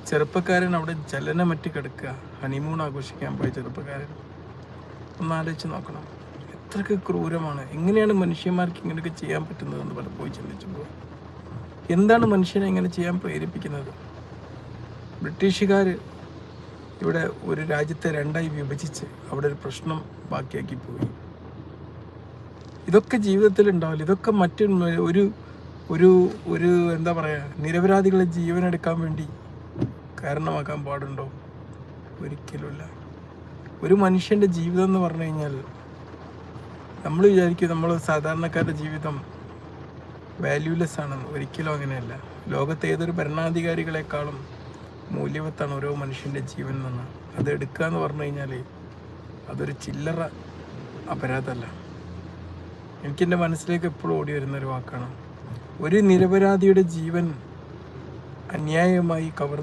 ചെറുപ്പക്കാരൻ അവിടെ ചലനമറ്റ് കിടക്കുക, ഹണിമൂൺ ആഘോഷിക്കാൻ പോയ ചെറുപ്പക്കാരൻ. ഒന്ന് ആലോചിച്ച് നോക്കണം, എത്രയൊക്കെ ക്രൂരമാണ്. എങ്ങനെയാണ് മനുഷ്യന്മാർക്ക് ഇങ്ങനെയൊക്കെ ചെയ്യാൻ പറ്റുന്നതെന്ന് പലപ്പോഴും ചിന്തിച്ചു പോകും. എന്താണ് മനുഷ്യനെ ഇങ്ങനെ ചെയ്യാൻ പ്രേരിപ്പിക്കുന്നത്? ബ്രിട്ടീഷുകാർ ഇവിടെ ഒരു രാജ്യത്തെ രണ്ടായി വിഭജിച്ച് അവിടെ ഒരു പ്രശ്നം ബാക്കിയാക്കി പോയി. ഇതൊക്കെ ജീവിതത്തിൽ ഉണ്ടാവില്ല. ഇതൊക്കെ ഒരു ഒരു ഒരു എന്താ പറയുക, നിരപരാധികളെ ജീവനെടുക്കാൻ വേണ്ടി കാരണമാക്കാൻ പാടുണ്ടോ? ഒരിക്കലുമില്ല. ഒരു മനുഷ്യൻ്റെ ജീവിതം എന്ന് പറഞ്ഞു കഴിഞ്ഞാൽ നമ്മൾ വിചാരിക്കും നമ്മൾ സാധാരണക്കാരുടെ ജീവിതം വാല്യൂലെസ് ആണെന്ന്. ഒരിക്കലും അങ്ങനെയല്ല. ലോകത്തെ ഏതൊരു ഭരണാധികാരികളെക്കാളും മൂല്യവത്താണ് ഓരോ മനുഷ്യൻ്റെ ജീവൻ എന്ന്. അത് എടുക്കുക എന്ന് പറഞ്ഞു കഴിഞ്ഞാൽ അതൊരു ചില്ലറ അപരാധമല്ല. എനിക്കെൻ്റെ മനസ്സിലേക്ക് എപ്പോഴും ഓടി വരുന്നൊരു വാക്കാണ്, ഒരു നിരപരാധിയുടെ ജീവൻ അന്യായമായി കവർന്നു